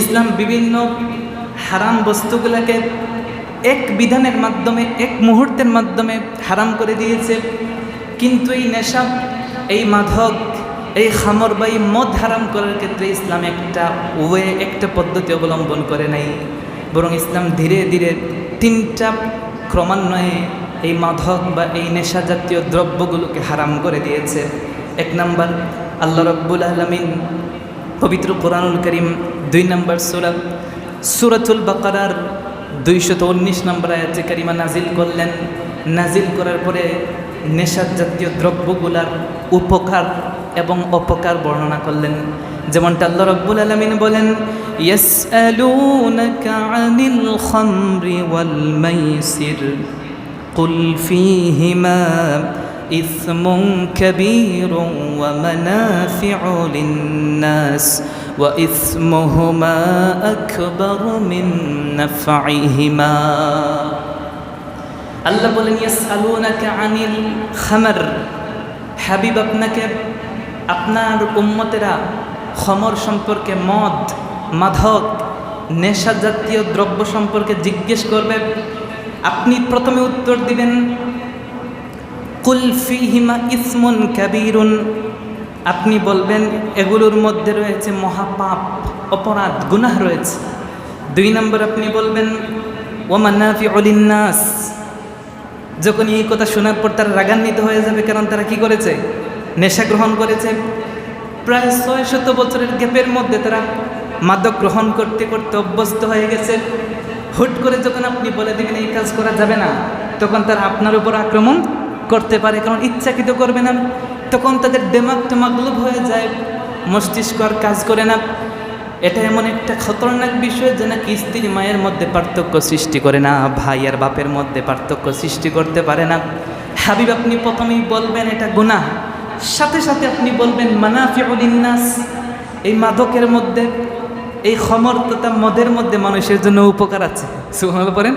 ইসলাম বিভিন্ন হারাম বস্তুগুলোকে এক বিধানের মাধ্যমে, এক মুহূর্তের মাধ্যমে হারাম করে দিয়েছে। কিন্তু এই নেশা, এই মাদক, এই খামর বা এই মদ হারাম করার ক্ষেত্রে ইসলাম একটা পদ্ধতি অবলম্বন করে নাই, বরং ইসলাম ধীরে ধীরে তিনটা ক্রমান্বয়ে এই মাদক বা এই নেশা জাতীয় দ্রব্যগুলোকে হারাম করে দিয়েছে। এক নাম্বার, আল্লাহ রাব্বুল আলামিন পবিত্র কোরআনুল কারীম 2 নম্বর সূরাতুল বাকারার 219 নম্বর আয়াতে কারিমা নাজিল করলেন। নাজিল করার পরে নেশা জাতীয় দ্রব্যগুলার উপকার এবং অপকার বর্ণনা করলেন। যেমনটা আল্লাহ রাব্বুল আলামিন বলেন, ইয়াসআলুনাকা আনিল খামরি ওয়াল মাইসির কুল ফীহিমা ইসমুন কাবীরুন ওয়া মানাফিউ লিন-নাস ওয়া ইসমুহুমা আকবারু মিন নাফঈহিমা। আল্লাহ বলেন, ইয়াসআলুনাকা আনিল খামর, হাবিব আপনাকে আপনার উম্মতেরা খমর সম্পর্কে, মদ, মাদক, নেশা জাতীয় দ্রব্য সম্পর্কে জিজ্ঞেস করবে। আপনি প্রথমে উত্তর দিবেন, কুল ফীহিমা ইসমুন কাবীরুন, আপনি বলবেন এগুলোর মধ্যে রয়েছে মহাপাপ, অপরাধ, গুনাহ রয়েছে। 2 নম্বর আপনি বলবেন ওয়া মানাফিউ লিন-নাস। যখন এই কথা শোনার পর তারা রাগান্বিত হয়ে যাবে, কারণ তারা কি করেছে? নেশা গ্রহণ করেছে। প্রায় 600 বছরের গ্যাপের মধ্যে তারা মাদক গ্রহণ করতে করতে অভ্যস্ত হয়ে গেছে। হুট করে যখন আপনি বলে দেবেন এই কাজ করা যাবে না, তখন তারা আপনার উপর আক্রমণ করতে পারে, কারণ ইচ্ছাকৃত করবে না। তখন তাদের দেমাগটা মাগলুব হয়ে যায়, মস্তিষ্ক আর কাজ করে না। এটা এমন একটা খতরনাক বিষয় যে নাকি স্ত্রী মায়ের মধ্যে পার্থক্য সৃষ্টি করে না, ভাই আর বাপের মধ্যে পার্থক্য সৃষ্টি করতে পারে না। হাবিব আপনি প্রথমেই বলবেন এটা গুনাহ, সাথে সাথে আপনি বলবেন মানাফিউ লিন-নাস, এই মাদকের মধ্যে, এই খমর তথা মদের মধ্যে মানুষের জন্য উপকার আছে। সুবহানাল্লাহ পড়েন।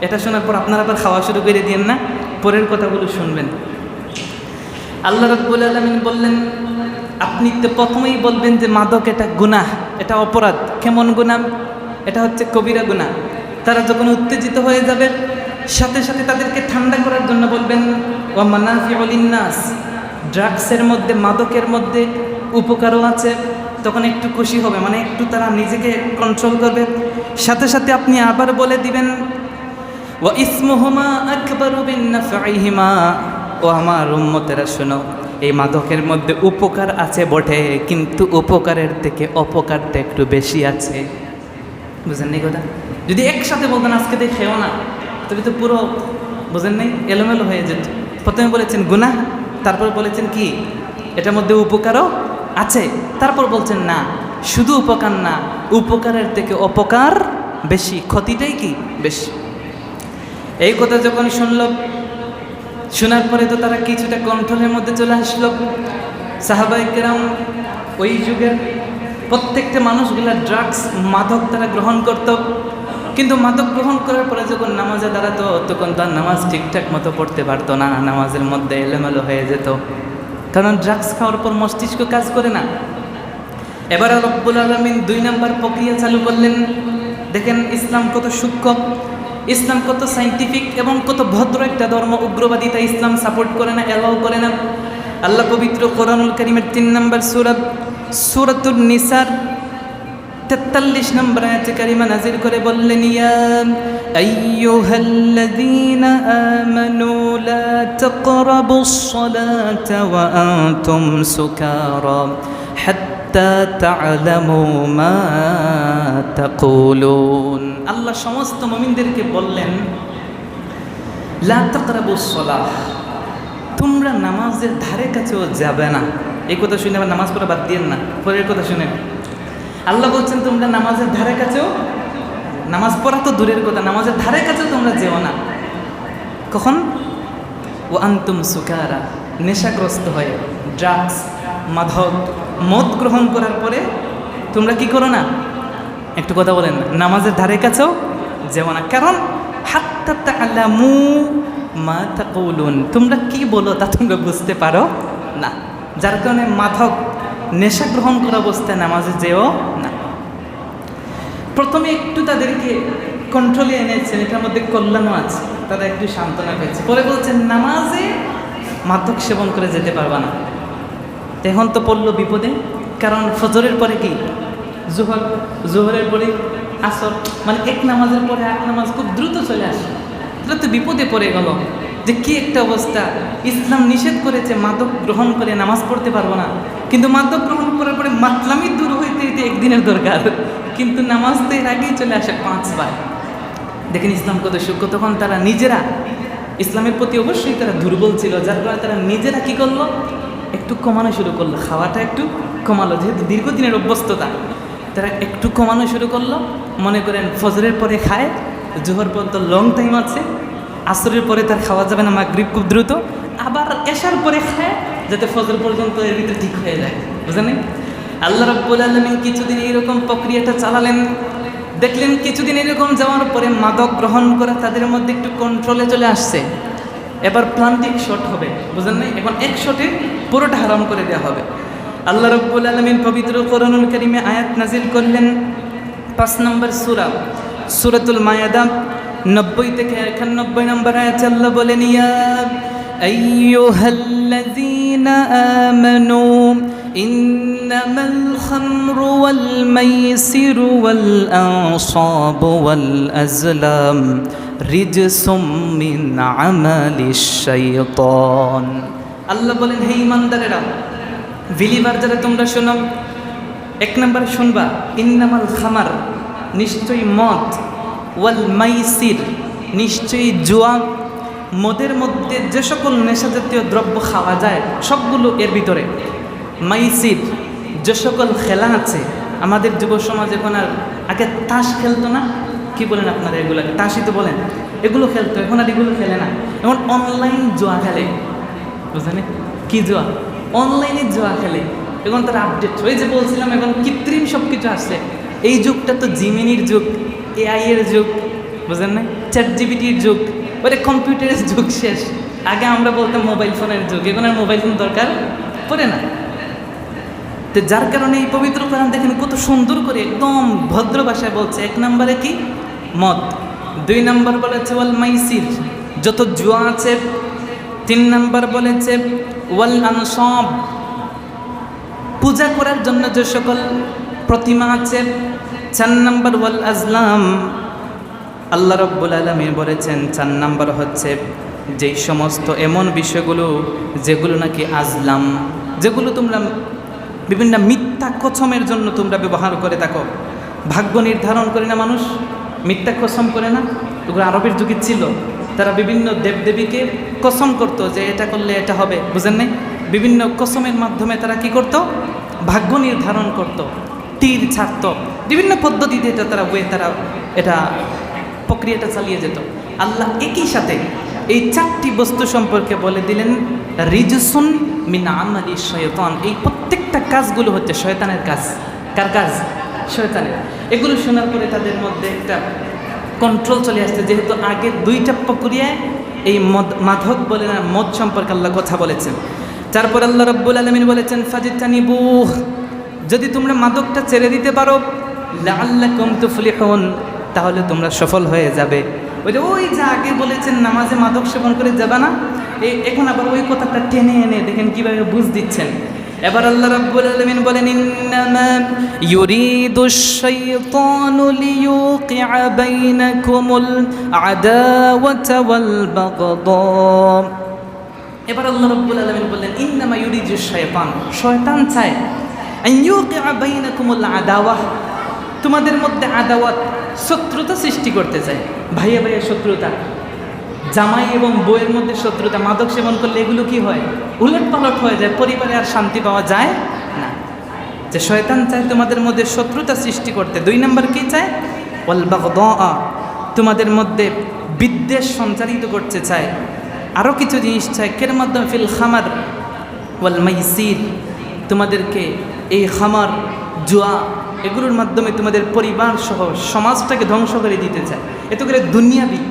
এটা শোনার পর আপনারা আবার খাওয়া শুরু করে দিয়েন না, পরের কথাগুলো শুনবেন। আল্লাহ রাব্বুল আলামিন বললেন, আপনি তো প্রথমেই বলবেন যে মাদক এটা গুনাহ, এটা অপরাধ। কেমন গুনাহ? এটা হচ্ছে কবিরা গুনাহ। তারা যখন উত্তেজিত হয়ে যাবে, সাথে সাথে তাদেরকে ঠান্ডা করার জন্য বলবেন ওয়া মানাফিউ লিন-নাস, ড্রাগসের মধ্যে, মাদকের মধ্যে উপকারও আছে। তখন একটু খুশি হবে, মানে একটু তারা নিজেকে কন্ট্রোল করবে। সাথে সাথে আপনি আবার বলে দিবেন ওয়া ইসমুহুমা আকবারু মিন নাফঈহিমা, ও আমার উম্মতেরা শোনো, এই মাদকের মধ্যে উপকার আছে বটে, কিন্তু উপকারের থেকে অপকারটা একটু বেশি আছে। বুঝেন নি কথা? যদি একসাথে বলতেন আজকে দিয়ে খেও না, তবে তো পুরো, বুঝেন নাই, এলোমেলো হয়ে যেত। প্রথমে বলেছেন গুনাহ, তারপর বলেছেন কি এটার মধ্যে উপকারও আছে, তারপর বলছেন না শুধু উপকার না, উপকারের থেকে অপকার বেশি, ক্ষতিটাই কি বেশি। এই কথা যখন শুনল, শোনার পরে তো তারা কিছুটা কন্ট্রোলের মধ্যে চলে আসলো। সাহাবায়ে কেরাম ওই যুগের প্রত্যেকটা মানুষগুলা ড্রাগস, মাদক তারা গ্রহণ করত। কিন্তু মাদক গ্রহণ করার পরে যখন নামাজে দাঁড়াতো, তখন তার নামাজ ঠিকঠাক মতো পড়তে পারতো না, নামাজের মধ্যে এলোমেলো হয়ে যেত, কারণ ড্রাগস খাওয়ার পর মস্তিষ্ক কাজ করে না। এবার রব্বুল আলামিন 2 নম্বর প্রক্রিয়া চালু করলেন। দেখেন ইসলাম কত সূক্ষ্ম, ইসলাম কত সাইন্টিফিক এবং কত ভদ্র একটা ধর্ম। উগ্রবাদিতা ইসলাম সাপোর্ট করে না, অ্যালাউ করে না। আল্লাহ পবিত্র কোরআনুল কারীমের 3 নম্বর সূরাতুন নিসার 43 নম্বর আয়াতে কারিমা নাজিল করে বললেন, ইয়া আইয়ুহাল্লাযীনা আমানু লা তাকরাবুস সালাতা ওয়া আনতুম সুকারা হাত্তা তা'লামু মা তাকুলুন। আল্লাহ সমস্ত মুমিনদেরকে বললেন, লা তাকরাবুস সালাহ, তোমরা নামাজের ধারে কাছেও যাবে না। এই কথা শুনে আবার নামাজ পড়া বাদ দিয়েন না, পরের কথা শুনেন। আল্লাহ বলছেন তোমরা নামাজের ধারে কাছেও, নামাজ পড়া তো দূরের কথা, নামাজের ধারে কাছেও তোমরা যেও না। কখন? ওয়া আনতুম সুকারা, নেশাগ্রস্ত হয়ে, ড্রাগস, মাদক, মদ গ্রহণ করার পরে তোমরা কি করো না? একটু কথা বলেন না, নামাজের ধারে কাছেও যেও না। কারণ হাত্তা তা'লামু মা তাকুলুন, তোমরা কি বলো তা তোমরা বুঝতে পারো না। যার কারণে মাদক, নেশা গ্রহণ করা অবস্থায় নামাজে যেও না। প্রথমে একটু তাদেরকে কন্ট্রোলে এনেছেন, এটার মধ্যে কল্যাণও আছে, তারা একটু সান্ত্বনা পেয়েছে। পরে বলছেন নামাজে মাদক সেবন করে যেতে পারবা না। এখন তো পড়লো বিপদে, কারণ ফজরের পরে কি জোহর, জোহরের পরে আসর, মানে এক নামাজের পরে এক নামাজ খুব দ্রুত চলে আসে। তাহলে তো বিপদে পড়ে গেল যে কি একটা অবস্থা। ইসলাম নিষেধ করেছে মাদক গ্রহণ করে নামাজ পড়তে পারবো না, কিন্তু মাদক গ্রহণ করার পরে মাতলামি দূর হইতে হইতে একদিনের দরকার, কিন্তু নামাজ তো এর আগেই চলে আসে 5 বার। দেখেন ইসলাম কত সূক্ষ্ম। তখন তারা নিজেরা ইসলামের প্রতি অবশ্যই তারা দুর্বল ছিল, যার কারণে তারা নিজেরা কি করলো, একটু কমানো শুরু করলো, খাওয়াটা একটু কমালো, যেহেতু দীর্ঘদিনের অভ্যস্ততা তারা একটু কমানো শুরু করলো। মনে করেন ফজরের পরে খায়, জোহর পর্যন্ত লং টাইম আছে, আসরের পরে তার খাওয়া যাবে না, মাগরিব খুব দ্রুত, আবার এশার পরে খায় যাতে ফজর পর্যন্ত এর ভিতরে ঠিক হয়ে যায়, বুঝলেন? আল্লাহ রাব্বুল আলামিন কিছুদিন এইরকম প্রক্রিয়াটা চালালেন, দেখলেন কিছুদিন এরকম যাওয়ার পরে মাদক গ্রহণ করা তাদের মধ্যে একটু কন্ট্রোলে চলে আসছে। এবার প্লান্টিং শট হবে, বুঝলেন না? এখন এক শটে পুরোটা হারাম করে দেওয়া হবে। আল্লাহ রাব্বুল আলামিন পবিত্র কোরআনুল কারীমে আয়াত নাজিল করলেন, 5 নম্বর সূরা সূরাতুল মায়েদা 90 থেকে 91 নম্বর আয়াতে আল্লাহ বলেন, ইয়া আইয়ুহাল্লাযীনা আমানু ইন্নামাল খামরু ওয়াল মাইসিরু ওয়াল আনসাবু ওয়াল আজলাম রিজসুম মিন আমালিশ শাইতান। আল্লাহ বলেন, হে ঈমানদারেরা, বিলিভার যারা তোমরা শোনো, 1 নম্বর শুনবা ইন্নামাল খামার, নিশ্চয়ই মদ, ওয়াল মাইসির, নিশ্চয়ই জুয়া, মদের মধ্যে যে সকল নেশাজাতীয় দ্রব্য খাওয়া যায় সবগুলো এর ভিতরে। মাইসির, যে সকল খেলা আছে, আমাদের যুব সমাজ এখন আর আগে তাস খেলতো না, কি বলেন আপনারা এগুলোকে, তাসই তো বলেন, এগুলো খেলতো, এখন আর এগুলো খেলে না, এখন অনলাইন জুয়া খেলে, বুঝলেন? কি জুয়া? অনলাইনে জুয়া খেলে। এখন তার আপডেট হয়ে, যে বলছিলাম এখন কৃত্রিম সব কিছু আসছে। এই যুগটা তো জিমিনির যুগ, এআই এর যুগ, বুঝলেন না? চ্যাটজিপিটির যুগ, ওরে কম্পিউটারের যুগ শেষ। আগে আমরা বলতাম মোবাইল ফোনের যুগ, এখন আর মোবাইল ফোন দরকার পড়ে না। তো যার কারণে এই পবিত্র কোরআন দেখেন কত সুন্দর করে একদম ভদ্র ভাষায় বলছে। 1 নম্বরে কি? মদ। 2 নম্বর বলেছে ওয়াল মাইসির, যত জুয়া আছে। 3 নম্বর বলেছে ওয়াল আনসাব, পূজা করার জন্য যে সকল প্রতিমা আছে। 4 নম্বর ওয়াল আজলাম, আল্লাহ রাব্বুল আলামিন বলেছেন 4 নম্বর হচ্ছে যেই সমস্ত এমন বিষয়গুলো যেগুলো নাকি আজলাম, যেগুলো তোমরা বিভিন্ন মিথ্যা কসমের জন্য তোমরা ব্যবহার করে থাকো। ভাগ্য নির্ধারণ করে না মানুষ, মিথ্যা কসম করে না, ওগুলো আরবের যুগে ছিল। তারা বিভিন্ন দেবদেবীকে কসম করতো যে এটা করলে এটা হবে, বুঝেন নাই? বিভিন্ন কসমের মাধ্যমে তারা কি করত? ভাগ্য নির্ধারণ করত, তীর ছাড়ত, বিভিন্ন পদ্ধতিতে তারা এটা প্রক্রিয়াটা চালিয়ে যেত। আল্লাহ একই সাথে এই 4টি বস্তু সম্পর্কে বলে দিলেন রিজসুন মিন আমালি শাইতান। এই প্রত্যেকটা কাজগুলো হচ্ছে শয়তানের কাজ। কার কাজ? শয়তানের। এগুলো শোনার পরে তাদের মধ্যে একটা কন্ট্রোল চলে আসছে, যেহেতু আগে 2টা প্রক্রিয়ায় এই মাদক বলে না, মদ সম্পর্কে আল্লাহ কথা বলেছেন। তারপর আল্লাহ রাব্বুল আলামিন বলেছেন ফাজিতানিবু, যদি তোমরা মাদকটা ছেড়ে দিতে পারো, লাআল্লাকুম তুফলিহুন, তাহলে তোমরা সফল হয়ে যাবে। ওই যে আগে বলেছেন নামাজে মাদক সেবন করে যাবে না, এখন আবার ওই কথাটা টেনে এনে দেখেন কিভাবে বুঝ দিচ্ছেন। এবার আল্লাহ রাব্বুল আলামিন বলেন ইন্নামা ইউরিদুশ শাইতানু লিইউকিআ বাইনাকুমুল আদাওয়াতা ওয়াল বাগদা। এবার আল্লাহ রাব্বুল আলামিন বললেন ইন্নামা ইউরিদুশ শাইতান, শয়তান চায় আন ইউকিআ বাইনাকুমুল আদাওয়া, তোমাদের মধ্যে আদাওয়াত, শত্রুতা সৃষ্টি করতে চায়। ভাইয়া ভাইয়া শত্রুতা, জামাই এবং বউয়ের মধ্যে শত্রুতা। মাদক সেবন করলে এগুলো কি হয়? উলট পালট হয়ে যায়, পরিবারে আর শান্তি পাওয়া যায় না। যে শয়তান চায় তোমাদের মধ্যে শত্রুতা সৃষ্টি করতে। 2 নম্বর কি চায়? ওয়াল বাগদা, তোমাদের মধ্যে বিদ্বেষ সঞ্চারিত করতে চায়। আরও কিছু জিনিস চায়, কের মাধ্যমে ফিল খামার ওয়াল মাইসির, তোমাদেরকে এই খামার, জুয়া, এগুলোর মাধ্যমে তোমাদের পরিবার সহ সমাজটাকে ধ্বংস করে দিতে চায়। এত করে দুনিয়াবি।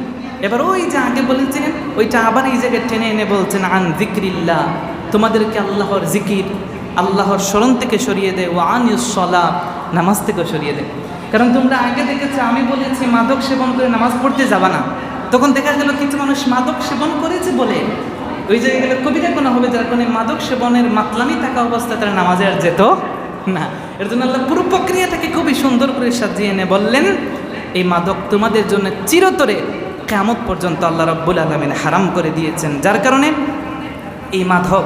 এবার ওই যে আগে বলেছেন ওইটা আবার এই জায়গায় টেনে এনে বলছেন আন যিকরিল্লাহ, তোমাদেরকে আল্লাহর জিকির, আল্লাহর স্মরণ থেকে সরিয়ে দেয়। ও আনিস সালাত, নামাজ থেকে সরিয়ে দেয়। কারণ তোমরা আগে দেখেছো আমি বলেছি মাদক সেবন করে নামাজ পড়তে যাবা না, তখন দেখা গেল কিছু মানুষ মাদক সেবন করেছে বলে ওই জায়গায় গেলে কবিতা কোনো হবে, যার কারণে মাদক সেবনের মাতলামি থাকা অবস্থায় তারা নামাজে আর যেত না। এর জন্য আল্লাহ পুরো প্রক্রিয়াটাকে খুবই সুন্দর করে সাজিয়ে এনে বললেন, এই মাদক তোমাদের জন্য চিরতরে কিয়ামত পর্যন্ত আল্লাহ রাব্বুল আলামিন হারাম করে দিয়েছেন। যার কারণে এই মাদক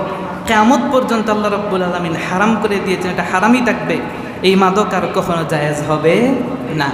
কিয়ামত পর্যন্ত আল্লাহ রাব্বুল আলামিন হারাম করে দিয়েছেন, এটা হারামই থাকবে। এই মাদক আর কখনো জায়েজ হবে না।